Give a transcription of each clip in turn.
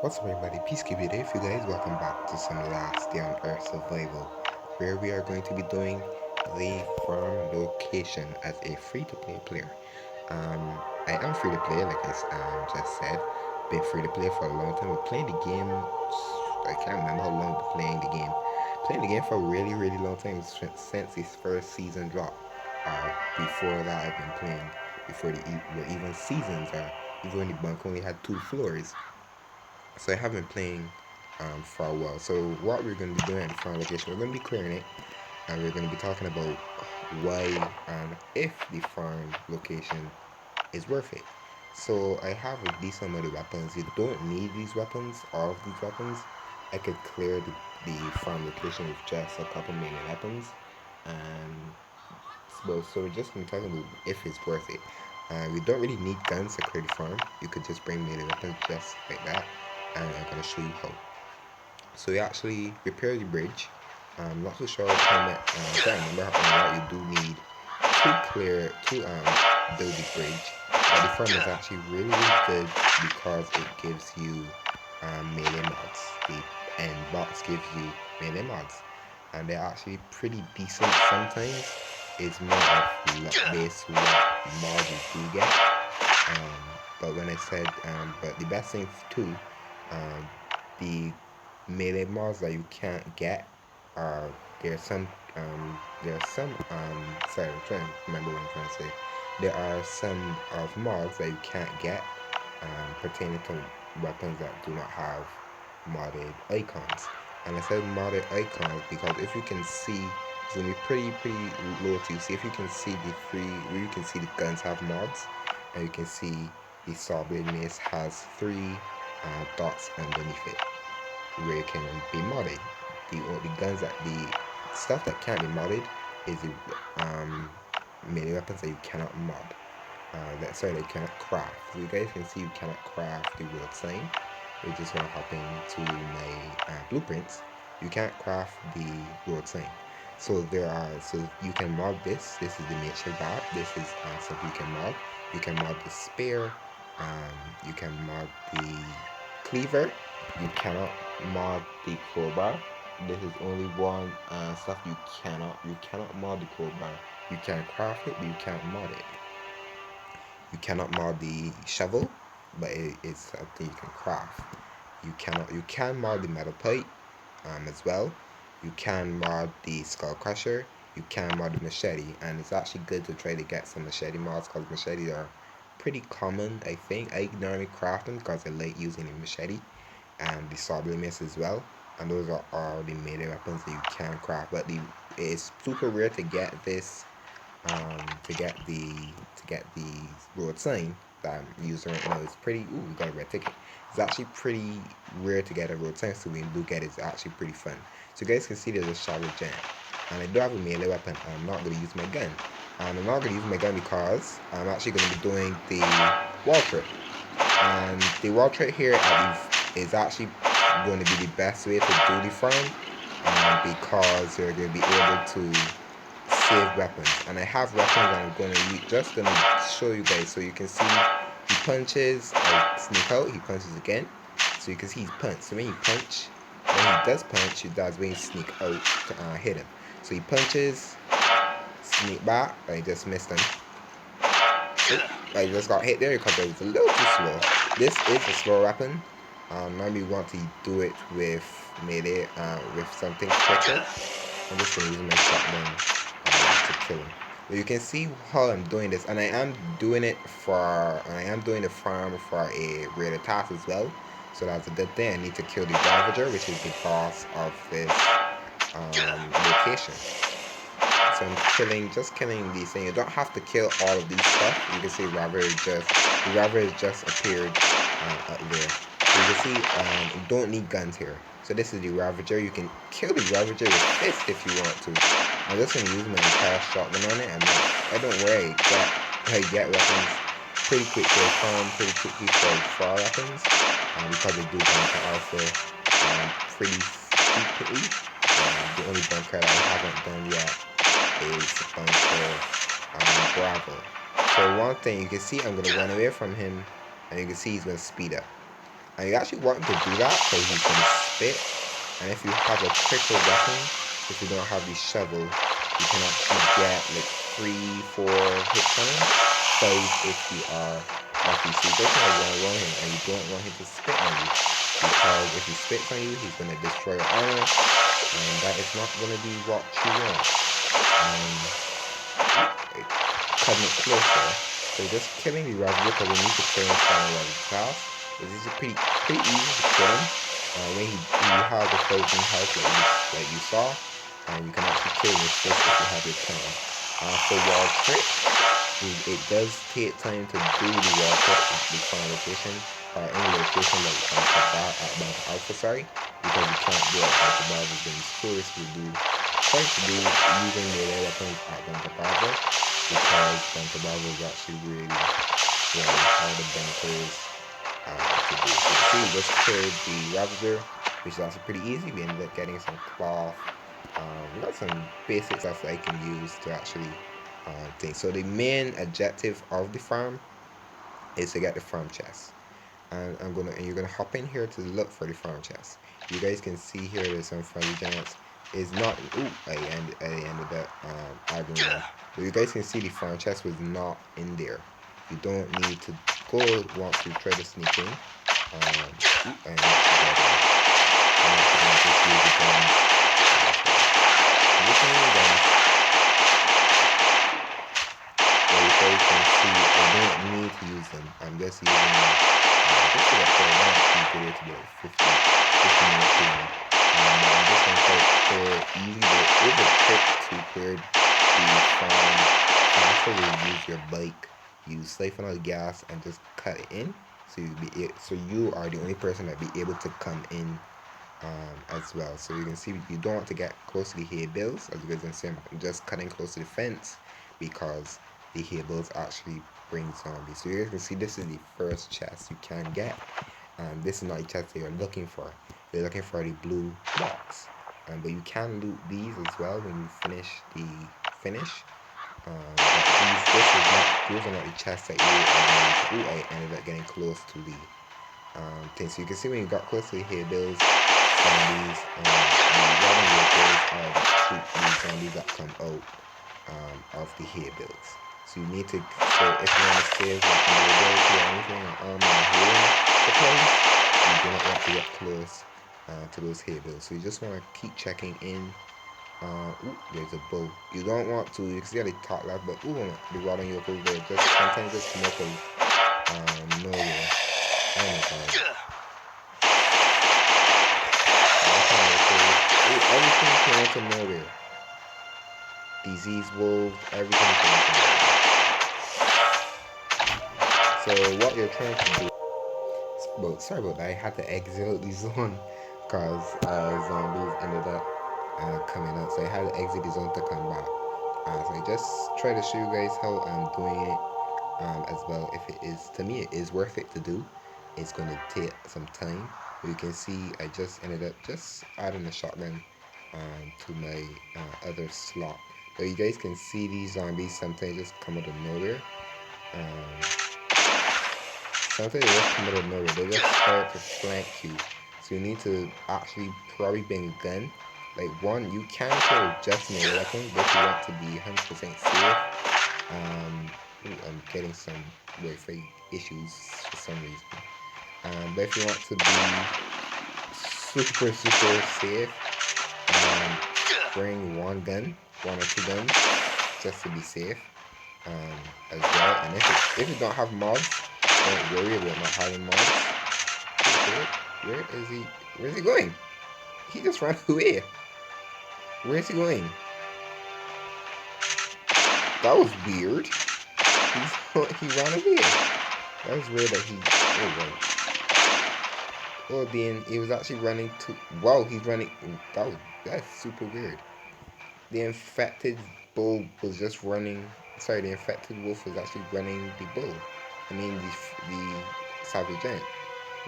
What's up, everybody? Peacekeeping Day for you guys. Welcome back to some Last Day on Earth Survival, where we are going to be doing the farm location as a free-to-play player. I am free to play, like I just said. Been free to play for a long time. We're playing the game. I can't remember how long we're playing the game. Playing the game for a really, really long time since its first season dropped. Before that, I've been playing before the even seasons. Even when the bank only had 2 floors. So I have been playing for a while. So what we're going to be doing at the farm location, we're going to be clearing it, and we're going to be talking about why and if the farm location is worth it. So I have a decent amount of weapons. You don't need these weapons, all of these weapons. I could clear the farm location with just a couple million weapons. And so we're just going to be talking about if it's worth it. We don't really need guns to clear the farm. You could just bring melee weapons just like that, and I'm going to show you how. So we actually repair the bridge. I'm not so sure how much. I can't remember what you do need to build the bridge. But the farm is actually really, really good because it gives you melee mods. The end box gives you melee mods, and they're actually pretty decent sometimes. It's more of luck based what mods you do get. Um, but the best thing too, um, the melee mods that you can't get are there's some sorry, I'm trying to remember what I'm trying to say. There are some of mods that you can't get pertaining to weapons that do not have modded icons. And I said modded icons because if you can see, it's gonna be pretty low to you. See if you can see you can see the guns have mods, and you can see the saw blade mace has three dots underneath it where it can be modded. The guns that the stuff that can't be modded is the melee weapons that you cannot mod. That you cannot craft. So you guys can see you cannot craft the road sign. We're just gonna hop into my blueprints. You can't craft the road sign. So you can mod this. This is the makeshift bat. This is something you can mod. You can mod the spear. You can mod the cleaver. You cannot mod the crowbar. This is only one stuff you cannot mod the crowbar. You can craft it, but you can't mod it. You cannot mod the shovel, but it's something you can craft. You can mod the metal plate as well. You can mod the skull crusher. You can mod the machete, and it's actually good to try to get some machete mods because machetes are pretty common. I think I normally craft them because I like using the machete and the saw blade mace as well. And those are all the melee weapons that you can craft. But it's super rare to get this to get the road sign that I'm using right now. It's pretty. Ooh, we got a red ticket. It's actually pretty rare to get a road sign, so when you do get it, it's actually pretty fun. So you guys can see there's a shovel jam, and I do have a melee weapon. I'm not gonna use my gun. And I'm not gonna use my gun because I'm actually gonna be doing the wall trip. And the wall trip here is actually going to be the best way to do the farm, because you're going to be able to save weapons. And I have weapons I'm going to use, just going to show you guys so you can see he punches, I sneak out, he punches again. So you can see he's punched. So when he does punch, he does when you sneak out to hit him. So he punches, sneak back, I just missed him. I just got hit there because it was a little too slow. This is a slow weapon. Normally you want to do it with melee, with something quicker. I'm just gonna use my shotgun to kill him. But you can see how I'm doing this, and I am doing the farm for a rated task as well. So that's a good thing. I need to kill the Ravager, which is the boss of this location. So I'm just killing these things. You don't have to kill all of these stuff. You can see the Ravager just appeared up there. So you can see you don't need guns here. So this is the Ravager. You can kill the Ravager with fist if you want to. I'm just gonna use my entire shotgun on it, and I don't worry. I get weapons pretty quick to farm, pretty quickly for far weapons, because they do bunker also pretty frequently. The only bunker that I haven't done yet is bunker gravel. So one thing you can see, I'm gonna run away from him, and you can see he's gonna speed up. And you actually want him to do that because he's going to spit. And if you have a quicker weapon, if you don't have the shovel, you can actually get like 3, 4 hits on him. 5 if you are lucky. So you definitely want to warn him, and you don't want him to spit on you. Because if he spits on you, he's going to destroy your armor, and that is not going to be what you want. Cutting it closer. So just killing the Raspberry because we need to kill him from the class. This is pretty easy to kill him. When you have the frozen health like you saw, you can actually kill him with this if you have your turn. For wall trick, it does take time to do the wall trick at the final location, or any location like Bank Alpha, sorry, because you can't do it at Bank Above is being tourists will do try to do using melee weapons at Bank Above, because Bank Above is actually really how the bankers to do. So you see, let's kill the Ravager, which is also pretty easy. We ended up getting some cloth. We got some basic stuff that I can use to actually think. So the main objective of the farm is to get the farm chest. And you're gonna hop in here to look for the farm chest. You guys can see here there's some friendly giants. Is not I ended up arguing. But you guys can see the farm chest was not in there. You don't need to go once you try to sneak in. And I'm actually gonna just use the guns. Using the guns. So you guys can see I don't need to use them. I'm just using them just to get for a video to be like 50 minutes long. But I'm just gonna try to clear easy. There is a trick to clear the farm faster. You use your bike, you siphon out the gas and just cut it in. So you are the only person that be able to come in as well. So you can see you don't want to get close to the hay bales, as you guys can see. I'm just cutting close to the fence because the hay bales actually bring zombies. So you guys can see this is the first chest you can get. This is not the chest that you're looking for. You're looking for the blue box. But you can loot these as well when you finish the finish. But these are not the chests that you are going to do. I ended up getting close to the thing. So you can see when you got close to the hay bales, zombies, the wagon vehicles are the zombies that come out of the hay bales. So you need to, so if you want to save like durability or anything, or healing supplies, you do not want to get close to those hay bales. So you just want to keep checking in. There's a bow. You don't want to, you can see at the top left, but the water yoke there, just sometimes just come up of nowhere. Oh my god. Everything came out of nowhere. Disease wolves, everything came out of nowhere. So what you're trying to do, well, sorry about that, I had to exit the zone because zombies ended up coming out. So I had to exit the zone to come back. So I just try to show you guys how I'm doing it as well. If it is, to me, it is worth it to do. It's going to take some time. But you can see I just ended up just adding a shotgun to my other slot. But you guys can see these zombies sometimes just come out of nowhere. Sometimes they just come out of nowhere. They just start to flank you. So you need to actually probably bring a gun. Like one, you can kill just in a weapon, but you want to be 100% safe. I'm getting some Wi-Fi issues for some reason. But if you want to be super safe, bring one or two guns, just to be safe as well. And if you don't have mods, don't worry about not having mods. Where is he? Where is he going? He just ran away. Where is he going? That was weird. He ran away. That was weird that he. Oh, then he was actually running to. Wow, he's running. That's super weird. The infected bull was just running. Sorry, the infected wolf was actually running the bull. I mean the savage giant.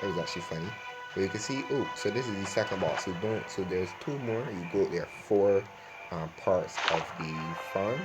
That was actually funny. But you can see. Oh, so this is the second box. So there's two more. You go there are 4 parts of the farm.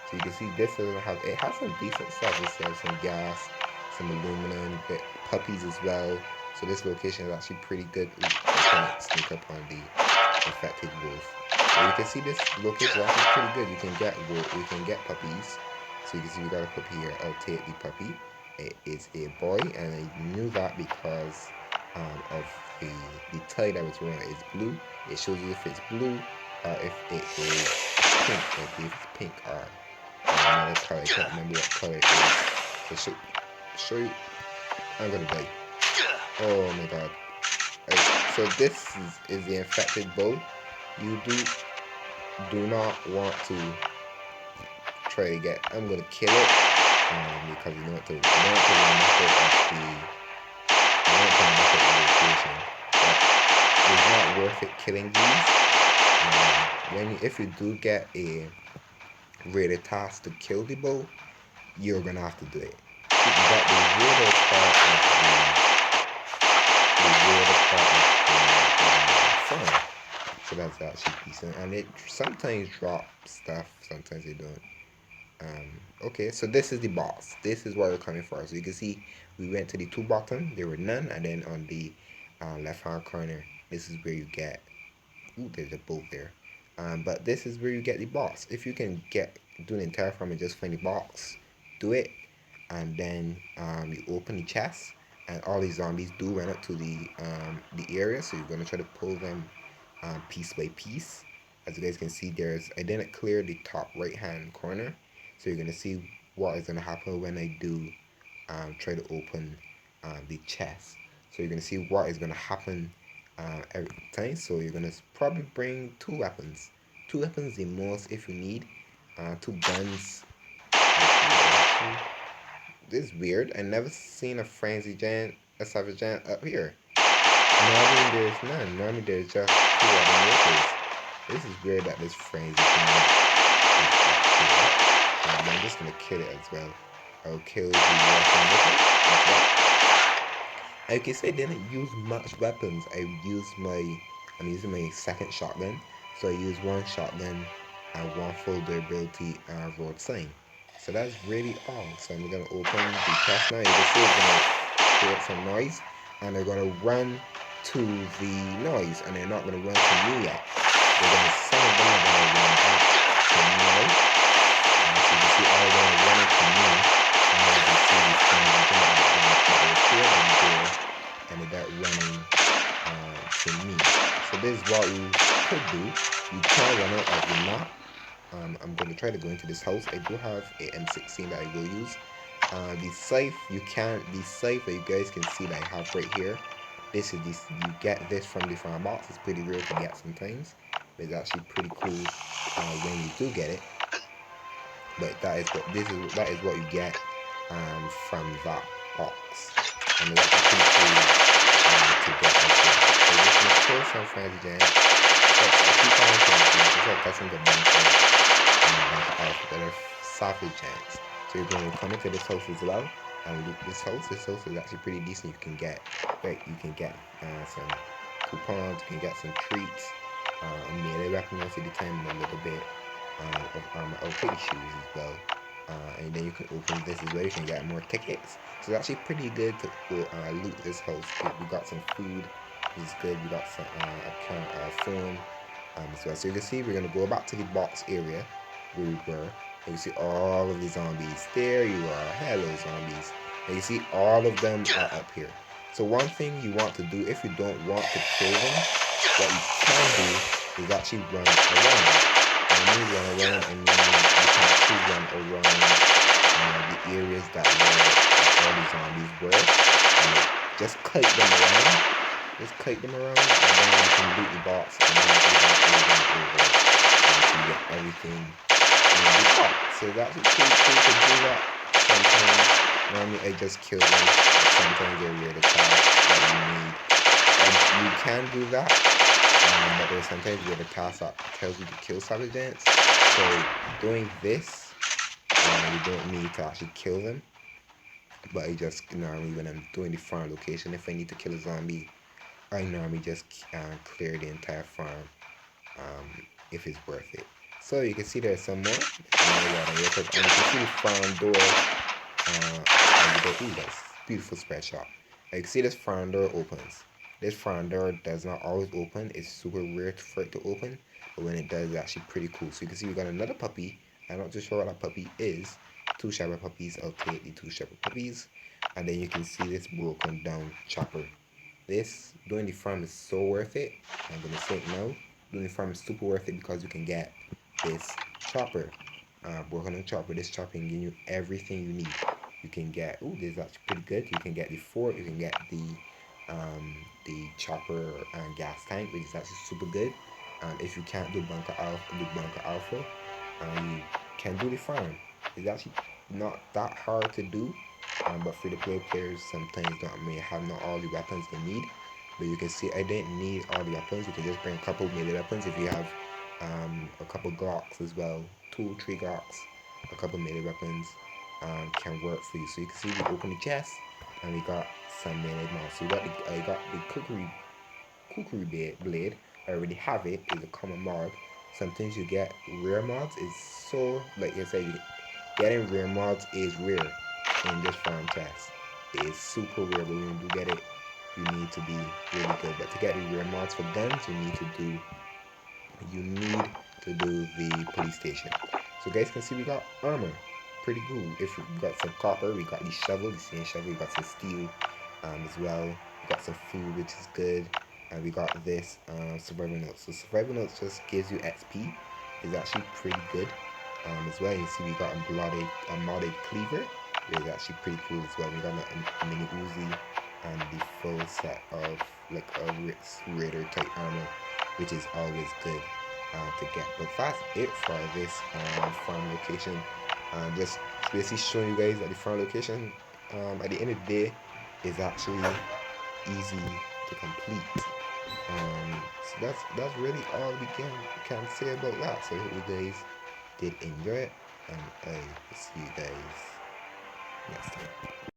So you can see this doesn't have. It has some decent stuff. It has some gas, some aluminum, puppies as well. So this location is actually pretty good. Ooh, I can't sneak up on the infected wolf. But you can see this location is actually pretty good. You can get puppies. So you can see we got a puppy here. I'll take the puppy. It is a boy, and I knew that because of the tie that was wearing is blue. It shows you if it's blue or if it is pink. I believe it's pink or another color. I can't remember what color it is. So show you. I'm gonna die. Oh my god. So this is the infected bull. You do not want to try to get. I'm gonna kill it because you know what to. I don't want to mess it of the. I don't want to mess up the location, but it's not worth it killing these. If you do get a rated task to kill the bull, you're gonna have to do it. You got the weirder part of the weirder part of the farm. So that's actually decent, and it sometimes drops stuff, sometimes it don't. Okay, so this is the box. This is what we're coming for. So you can see we went to the two bottom, there were none, and then on the left hand corner, this is where you get. Ooh, there's a bolt there. But this is where you get the box. If you can do the entire farm and just find the box, do it, and then you open the chest, and all these zombies do run up to the area. So you're gonna try to pull them piece by piece. As you guys can see, I didn't clear the top right hand corner, so you're gonna see what is gonna happen when I do try to open the chest. So you're gonna see what is gonna happen every time. So you're gonna probably bring two weapons the most if you need, two guns. This is weird. I never seen a savage giant up here. Normally there's none. Normally there's just two other workers. This is weird that this frenzy giant is up here. I'm just gonna kill it as well. I'll kill the walking worker as well. I can say I didn't use much weapons. I'm using my second shotgun. So I use one shotgun and one full durability road sign. So that's really all. So I'm gonna open the chest now. You can see it's gonna create some noise, and they're gonna run to the noise, and they're not gonna run to me yet. Some of them are gonna run back to me now. So you can see all of them are running to me, and then you can see these things that was here and there ended up running to me. So this is what you could do. You can run out of the map. I'm going to try to go into this house. I do have a M16 that I will use. The safe that you guys can see that I have right here. You get this from the farm box. It's pretty rare to get sometimes, but it's actually pretty cool when you do get it. But that is what you get from that box. I mean, that's pretty cool to get as well. So just gonna kill some friends again. I keep on saying these are custom the bunch of savage giants. So you're going to come into this house as well and loot this house. This house is actually pretty decent. You can get some coupons, you can get some treats, melee weapon most of the time, and a little bit of armor. I'll take the shoes as well. And then you can open this as well. You can get more tickets. So it's actually pretty good to loot this house. We got some food. This is good. We got some phone as well. So you can see we're gonna go back to the box area where we were. And you see all of the zombies. There you are. Hello, zombies. And you see all of them are up here. So one thing you want to do if you don't want to kill them, what you can do is actually run around. And when you run around, and you can actually run around the areas that where all the zombies were. Just kite them around. Just kite them around, and then you can loot the box, and then do that over and over until you get everything in the box. So that's pretty cool to do that. Sometimes, normally I just kill them, but sometimes they're rare to catch that you need. And you can do that, but there's sometimes where the task that tells you to kill savage giants. So doing this, you don't need to actually kill them. But I just normally when I'm doing the farm location, if I need to kill a zombie, I normally just clear the entire farm if it's worth it. So you can see there's some more. And you can see the farm door. Ooh, that's beautiful spread shot. I can see this front door opens. This front door does not always open. It's super rare for it to open, but when it does, it's actually pretty cool. So you can see we got another puppy. I'm not too sure what that puppy is. Two shepherd puppies. I'll take the two shepherd puppies. And then you can see this broken down chopper. This doing the farm is so worth it. I'm gonna say it now. Doing the farm is super worth it because you can get this chopper, broken down chopper. This chopper can give you everything you need. You can get, oh, this is actually pretty good. You can get the fork. You can get the chopper and gas tank, which is actually super good. If you can't do bunker alpha, you can do the farm. It's actually not that hard to do, but free to play players sometimes don't may have not all the weapons they need. But you can see I didn't need all the weapons. You can just bring a couple melee weapons if you have a couple Glocks as well, 2, 3 Glocks, a couple melee weapons can work for you. So you can see we open the chest and we got some melee mods. So we got the I got the kukri blade. I already have it. It's a common mod. Sometimes you get rare mods. It's so like I said, getting rare mods is rare in this farm test. It's super rare, but when you do get it, you need to be really good. But to get the rare mods for guns, you need to do the police station. So guys can see we got armor. Pretty cool. If we got some copper, we got the shovel, the same shovel, we got some steel as well. We got some food which is good. And we got this survival notes. So survival notes just gives you XP. It's actually pretty good. As well, you see we got a modded cleaver. It's actually pretty cool as well. We got a mini Uzi and the full set of like a Raider type armor, which is always good to get. But that's it for this farm location. Just basically showing you guys that the farm location at the end of the day is actually easy to complete. So that's really all we can say about that. So I hope you guys did enjoy it, and I will see you guys next time.